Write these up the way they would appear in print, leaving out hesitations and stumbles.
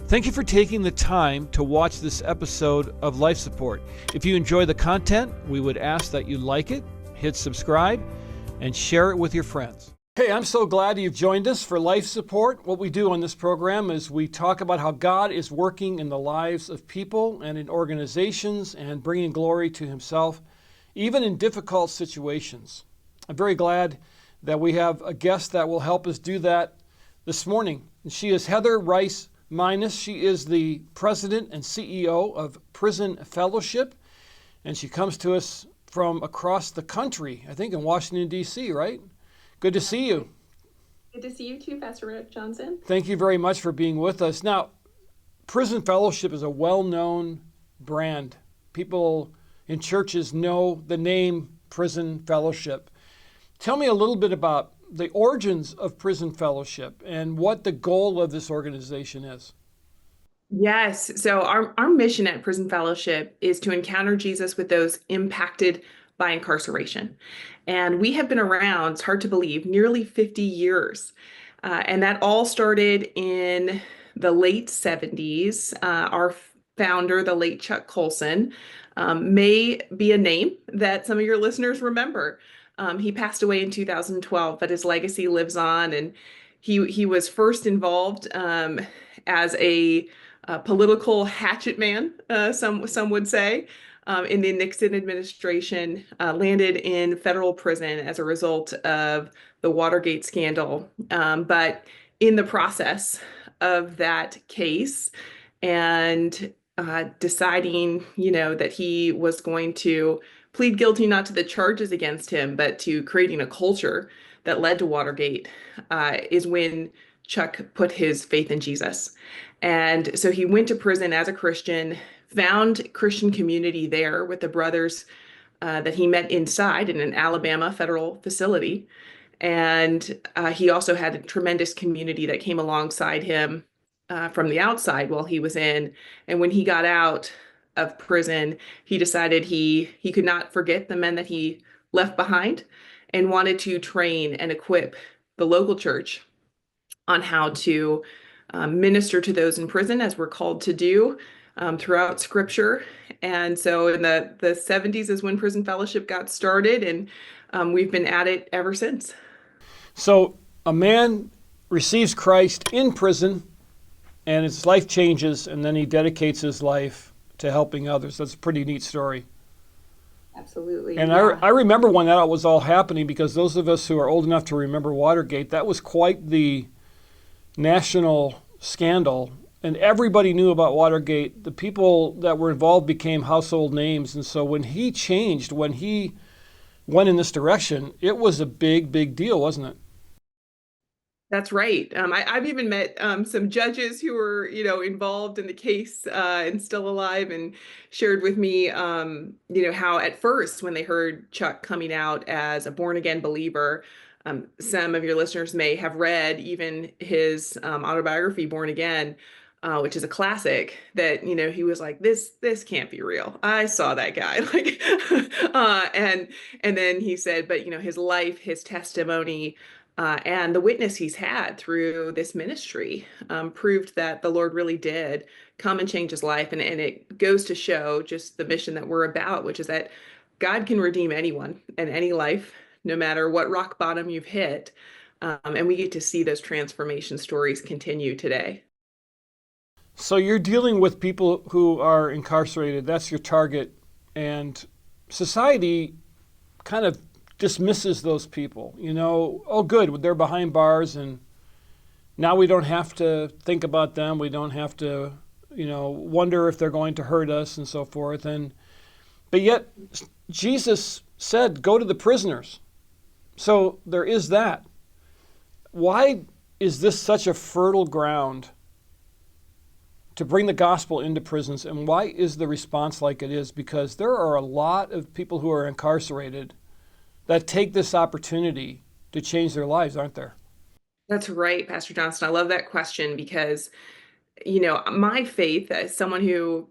Thank you for taking the time to watch this episode of Life Support. If you enjoy the content, we would ask that you like it, hit subscribe, and share it with your friends. Hey, I'm so glad you've joined us for Life Support. What we do on this program is we talk about how God is working in the lives of people and in organizations and bringing glory to Himself, even in difficult situations. I'm very glad that we have a guest that will help us do that this morning. She is Heather Rice Minus. She is the president and CEO of Prison Fellowship, and she comes to us from across the country, I think in Washington, D.C., right? Good to see you. Good to see you too, Pastor Rick Johnson. Thank you very much for being with us. Now, Prison Fellowship is a well-known brand. People in churches know the name Prison Fellowship. Tell me a little bit about the origins of Prison Fellowship and what the goal of this organization is. Yes. So our mission at Prison Fellowship is to encounter Jesus with those impacted by incarceration. And we have been around, it's hard to believe, nearly 50 years. And that all started in the late 70s. Our founder, the late Chuck Colson, may be a name that some of your listeners remember. He passed away in 2012, but his legacy lives on. And he was first involved as a political hatchet man, some would say, in the Nixon administration, landed in federal prison as a result of the Watergate scandal. But in the process of that case and deciding, that he was going to plead guilty not to the charges against him, but to creating a culture that led to Watergate, is when Chuck put his faith in Jesus. And so he went to prison as a Christian, found Christian community there with the brothers that he met inside in an Alabama federal facility. And he also had a tremendous community that came alongside him from the outside while he was in. And when he got out of prison, he decided he could not forget the men that he left behind and wanted to train and equip the local church on how to minister to those in prison, as we're called to do throughout Scripture. And so in the 70s is when Prison Fellowship got started, and we've been at it ever since. So a man receives Christ in prison, and his life changes, and then he dedicates his life to helping others. That's a pretty neat story. Absolutely. And yeah. I remember when that was all happening, because those of us who are old enough to remember Watergate, that was quite the national scandal. And everybody knew about Watergate. The people that were involved became household names. And so when he changed, when he went in this direction, it was a big, big deal, wasn't it? That's right. I've even met some judges who were, involved in the case and still alive, and shared with me, how at first when they heard Chuck coming out as a born again believer, some of your listeners may have read even his autobiography, Born Again, which is a classic. That he was like, this can't be real. I saw that guy, like, and then he said, but his life, his testimony. And the witness he's had through this ministry proved that the Lord really did come and change his life. And it goes to show just the mission that we're about, which is that God can redeem anyone and any life, no matter what rock bottom you've hit. And we get to see those transformation stories continue today. So you're dealing with people who are incarcerated. That's your target. And society kind of dismisses those people. Oh, good, they're behind bars, and now we don't have to think about them. We don't have to, wonder if they're going to hurt us and so forth. But yet, Jesus said, go to the prisoners. So there is that. Why is this such a fertile ground to bring the gospel into prisons, and why is the response like it is? Because there are a lot of people who are incarcerated that take this opportunity to change their lives, aren't there? That's right, Pastor Johnson. I love that question because, my faith as someone who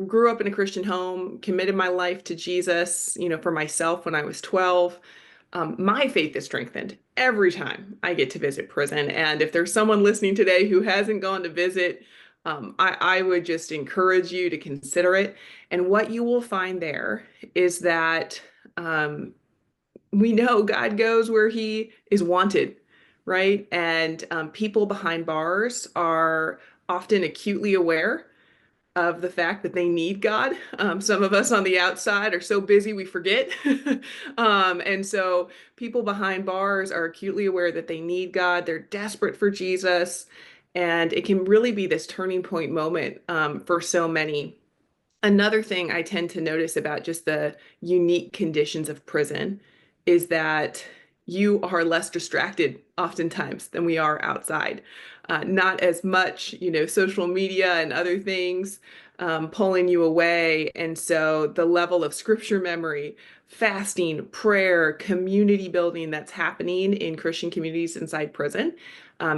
grew up in a Christian home, committed my life to Jesus, for myself when I was 12, my faith is strengthened every time I get to visit prison. And if there's someone listening today who hasn't gone to visit I would just encourage you to consider it. And what you will find there is that um, we know God goes where he is wanted, right? And people behind bars are often acutely aware of the fact that they need God. Some of us on the outside are so busy we forget. And so people behind bars are acutely aware that they need God. They're desperate for Jesus. And it can really be this turning point moment for so many. Another thing I tend to notice about just the unique conditions of prison is that you are less distracted oftentimes than we are outside. Not as much, social media and other things pulling you away. And so the level of scripture memory, fasting, prayer, community building that's happening in Christian communities inside prison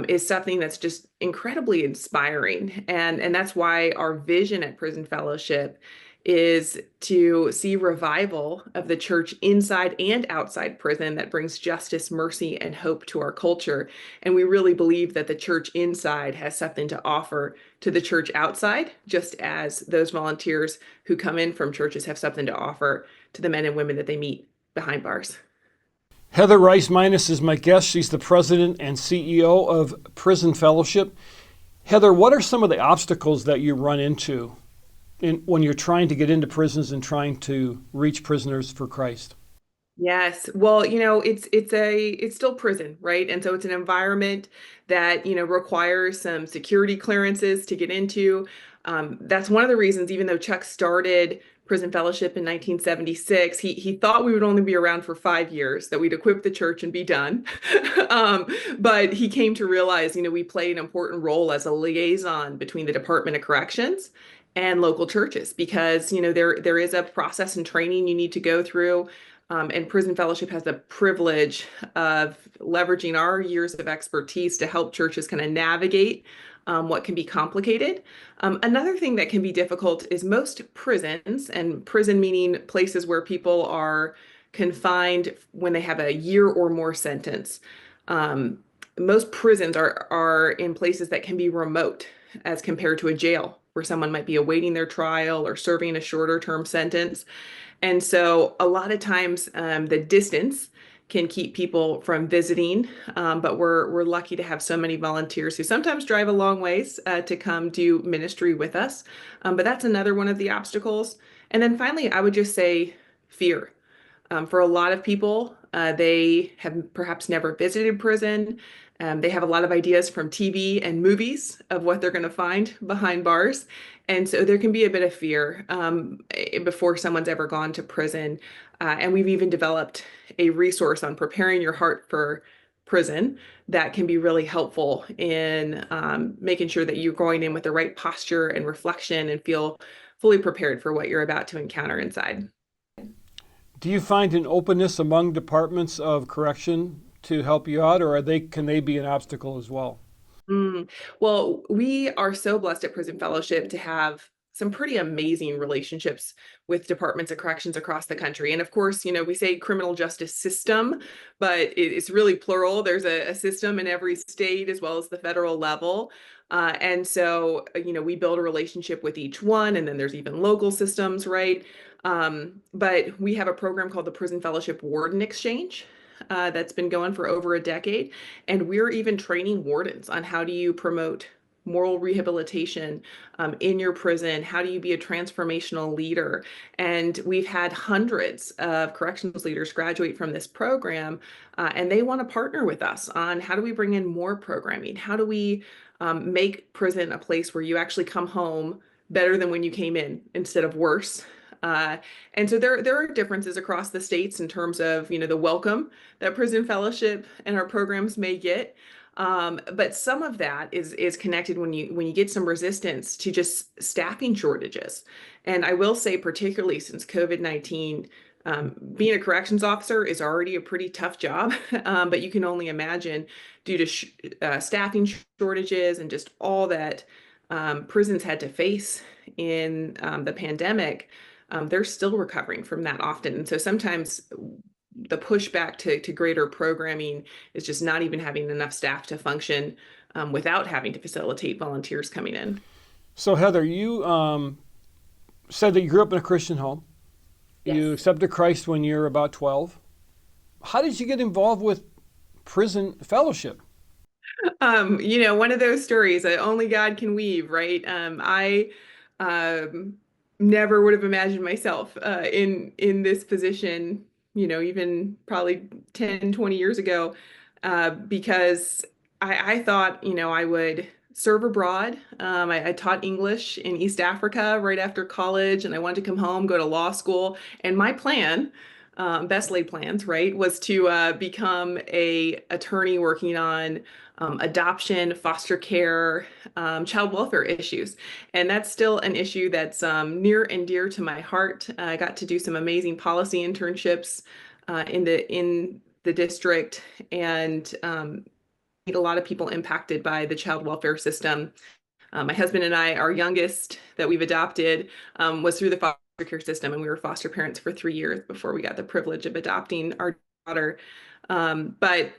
is something that's just incredibly inspiring. And that's why our vision at Prison Fellowship is to see revival of the church inside and outside prison that brings justice, mercy, and hope to our culture. And we really believe that the church inside has something to offer to the church outside, just as those volunteers who come in from churches have something to offer to the men and women that they meet behind bars. Heather Rice Minus is my guest. She's the president and CEO of Prison Fellowship. Heather, what are some of the obstacles that you run into when you're trying to get into prisons and trying to reach prisoners for Christ? Yes. Well, it's still prison, right? And so it's an environment that, requires some security clearances to get into. That's one of the reasons, even though Chuck started Prison Fellowship in 1976, he thought we would only be around for 5 years, that we'd equip the church and be done. um, but he came to realize, we play an important role as a liaison between the Department of Corrections and local churches because, there is a process and training you need to go through. And Prison Fellowship has the privilege of leveraging our years of expertise to help churches kind of navigate what can be complicated. Another thing that can be difficult is most prisons, and prison meaning places where people are confined when they have a year or more sentence. Um, Most prisons are in places that can be remote as compared to a jail where someone might be awaiting their trial or serving a shorter term sentence. And so a lot of times the distance can keep people from visiting, but we're lucky to have so many volunteers who sometimes drive a long ways to come do ministry with us. But that's another one of the obstacles. And then finally, I would just say fear. For a lot of people, they have perhaps never visited prison. They have a lot of ideas from TV and movies of what they're going to find behind bars. And so there can be a bit of fear before someone's ever gone to prison. And we've even developed a resource on preparing your heart for prison that can be really helpful in making sure that you're going in with the right posture and reflection and feel fully prepared for what you're about to encounter inside. Do you find an openness among departments of correction to help you out, or can they be an obstacle as well? Well, we are so blessed at Prison Fellowship to have some pretty amazing relationships with departments of corrections across the country. And of course, we say criminal justice system, but it's really plural. There's a system in every state as well as the federal level. And so, we build a relationship with each one, and then there's even local systems, right? But we have a program called the Prison Fellowship Warden Exchange that's been going for over a decade. And we're even training wardens on how do you promote moral rehabilitation in your prison? How do you be a transformational leader? And we've had hundreds of corrections leaders graduate from this program, and they want to partner with us on how do we bring in more programming? How do we make prison a place where you actually come home better than when you came in instead of worse? Uh, and so there are differences across the states in terms of, the welcome that Prison Fellowship and our programs may get. But some of that is connected when you get some resistance to just staffing shortages. And I will say, particularly since COVID-19, being a corrections officer is already a pretty tough job, but you can only imagine due to staffing shortages and just all that prisons had to face in the pandemic. They're still recovering from that often. And so sometimes the pushback to greater programming is just not even having enough staff to function without having to facilitate volunteers coming in. So Heather, you said that you grew up in a Christian home. You Yes. accepted Christ when you were about 12. How did you get involved with prison fellowship? One of those stories that only God can weave, right? I um, never would have imagined myself in this position, even probably 10, 20 years ago, because I thought, I would serve abroad. I taught English in East Africa right after college, and I wanted to come home, go to law school. And my plan, best laid plans, right, was to become a attorney working on adoption, foster care, child welfare issues. And that's still an issue that's near and dear to my heart. I got to do some amazing policy internships in the district and meet a lot of people impacted by the child welfare system. My husband and I, our youngest that we've adopted, was through the foster care system, and we were foster parents for 3 years before we got the privilege of adopting our daughter. But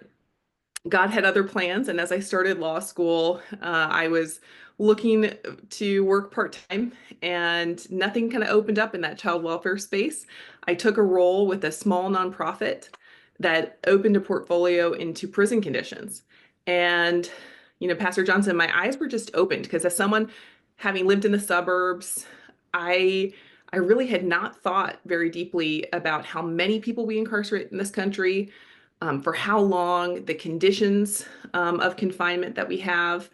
God had other plans. And as I started law school, I was looking to work part-time and nothing kind of opened up in that child welfare space. I took a role with a small nonprofit that opened a portfolio into prison conditions. And, Pastor Johnson, my eyes were just opened because as someone having lived in the suburbs, I I really had not thought very deeply about how many people we incarcerate in this country, for how long, the conditions of confinement that we have.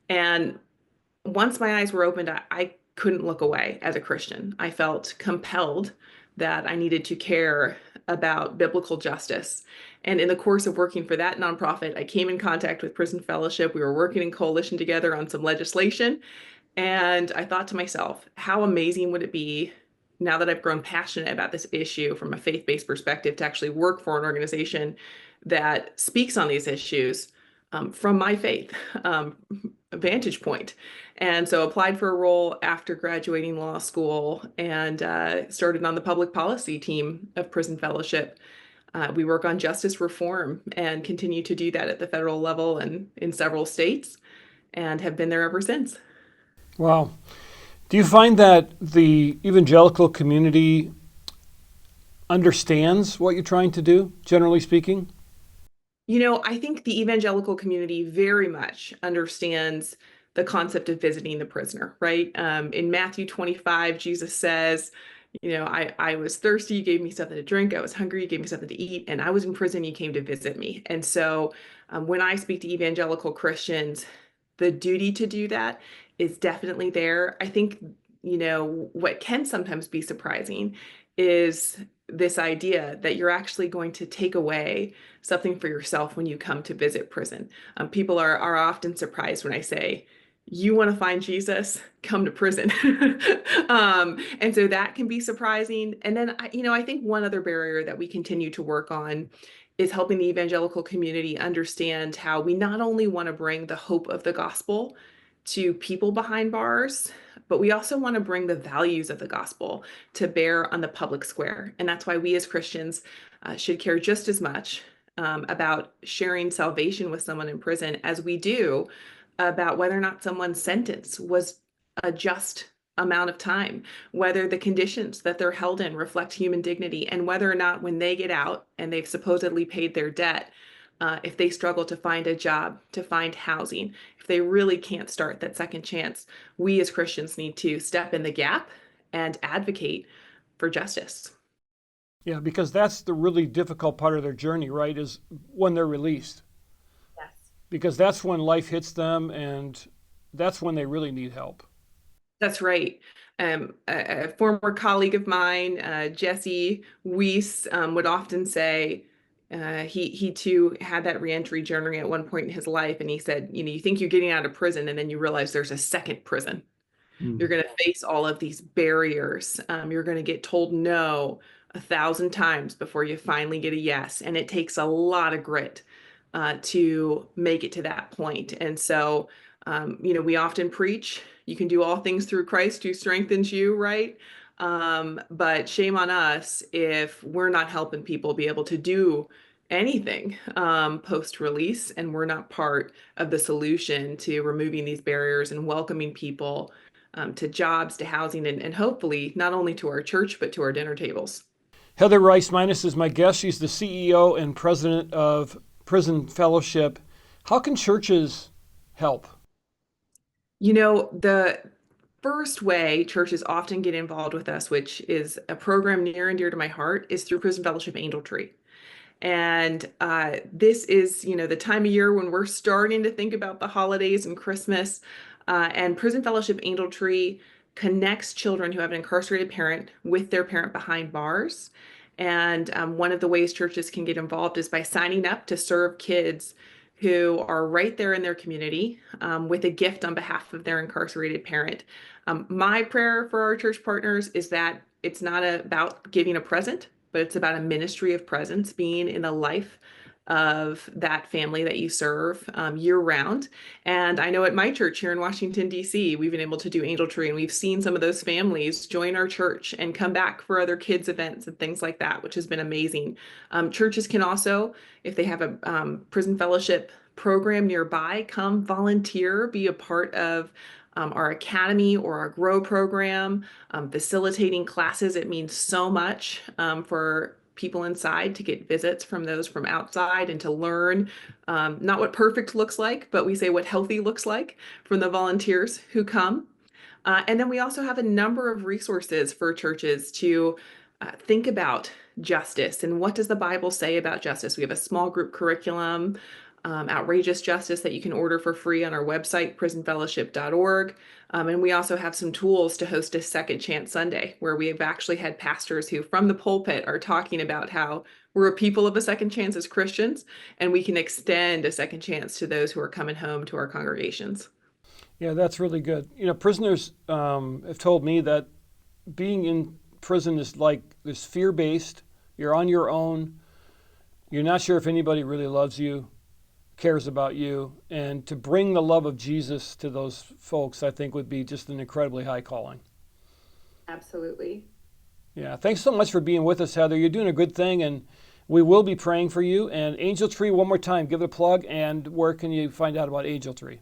And once my eyes were opened, I couldn't look away as a Christian. I felt compelled that I needed to care about biblical justice. And in the course of working for that nonprofit, I came in contact with Prison Fellowship. We were working in coalition together on some legislation. And I thought to myself, how amazing would it be now that I've grown passionate about this issue from a faith-based perspective to actually work for an organization that speaks on these issues from my faith vantage point. And so applied for a role after graduating law school and started on the public policy team of Prison Fellowship. We work on justice reform and continue to do that at the federal level and in several states and have been there ever since. Wow. Do you find that the evangelical community understands what you're trying to do, generally speaking? I think the evangelical community very much understands the concept of visiting the prisoner, right? In Matthew 25, Jesus says, I was thirsty, you gave me something to drink. I was hungry, you gave me something to eat. And I was in prison, you came to visit me. And so when I speak to evangelical Christians, the duty to do that is definitely there. I think, what can sometimes be surprising is this idea that you're actually going to take away something for yourself when you come to visit prison. People are often surprised when I say, you want to find Jesus, come to prison. And so that can be surprising. And then, I think one other barrier that we continue to work on is helping the evangelical community understand how we not only want to bring the hope of the gospel to people behind bars, but we also want to bring the values of the gospel to bear on the public square. And that's why we as Christians should care just as much about sharing salvation with someone in prison as we do about whether or not someone's sentence was a just amount of time, whether the conditions that they're held in reflect human dignity, and whether or not when they get out and they've supposedly paid their debt, if they struggle to find a job, to find housing, if they really can't start that second chance, we as Christians need to step in the gap and advocate for justice. Yeah, because that's the really difficult part of their journey, right? Is when they're released. Yes. Because that's when life hits them and that's when they really need help. That's right. A former colleague of mine, Jesse Weiss, would often say he too had that reentry journey at one point in his life, and he said, you think you're getting out of prison, and then you realize there's a second prison. You're Mm. going to face all of these barriers. You're going to get told no 1,000 times before you finally get a yes, and it takes a lot of grit to make it to that point. And so, we often preach, you can do all things through Christ who strengthens you, right? But shame on us if we're not helping people be able to do anything post release, and we're not part of the solution to removing these barriers and welcoming people to jobs, to housing, and hopefully not only to our church, but to our dinner tables. Heather Rice Minus is my guest. She's the CEO and president of Prison Fellowship. How can churches help? The first way churches often get involved with us, which is a program near and dear to my heart, is through Prison Fellowship Angel Tree. And this is, the time of year when we're starting to think about the holidays and Christmas. And Prison Fellowship Angel Tree connects children who have an incarcerated parent with their parent behind bars. And one of the ways churches can get involved is by signing up to serve kids who are right there in their community with a gift on behalf of their incarcerated parent. My prayer for our church partners is that it's not about giving a present, but it's about a ministry of presence, being in the life of that family that you serve year round. And I know at my church here in Washington, D.C., we've been able to do Angel Tree, and we've seen some of those families join our church and come back for other kids' events and things like that, which has been amazing. Churches can also, if they have a prison fellowship program nearby, come volunteer, be a part of our academy or our grow program, facilitating classes. It means so much for people inside to get visits from those from outside and to learn not what perfect looks like, but we say what healthy looks like from the volunteers who come. And then we also have a number of resources for churches to think about justice and what does the Bible say about justice. We have a small group curriculum, outrageous justice, that you can order for free on our website, prisonfellowship.org. And we also have some tools to host a Second Chance Sunday, where we have actually had pastors who from the pulpit are talking about how we're a people of a second chance as Christians, and we can extend a second chance to those who are coming home to our congregations. Yeah, that's really good. Prisoners have told me that being in prison is like this fear-based. You're on your own. You're not sure if anybody really loves you, cares about you. And to bring the love of Jesus to those folks, I think would be just an incredibly high calling. Absolutely. Yeah, thanks so much for being with us, Heather. You're doing a good thing, and we will be praying for you. And Angel Tree, one more time, give it a plug, and where can you find out about Angel Tree?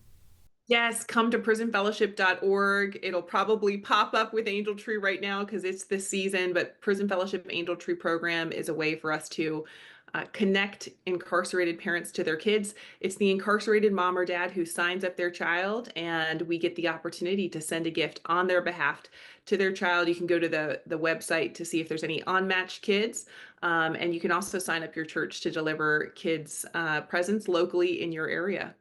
Yes, come to prisonfellowship.org. It'll probably pop up with Angel Tree right now because it's the season, but Prison Fellowship Angel Tree program is a way for us to connect incarcerated parents to their kids. It's the incarcerated mom or dad who signs up their child, and we get the opportunity to send a gift on their behalf to their child. You can go to the website to see if there's any unmatched kids, and you can also sign up your church to deliver kids' presents locally in your area.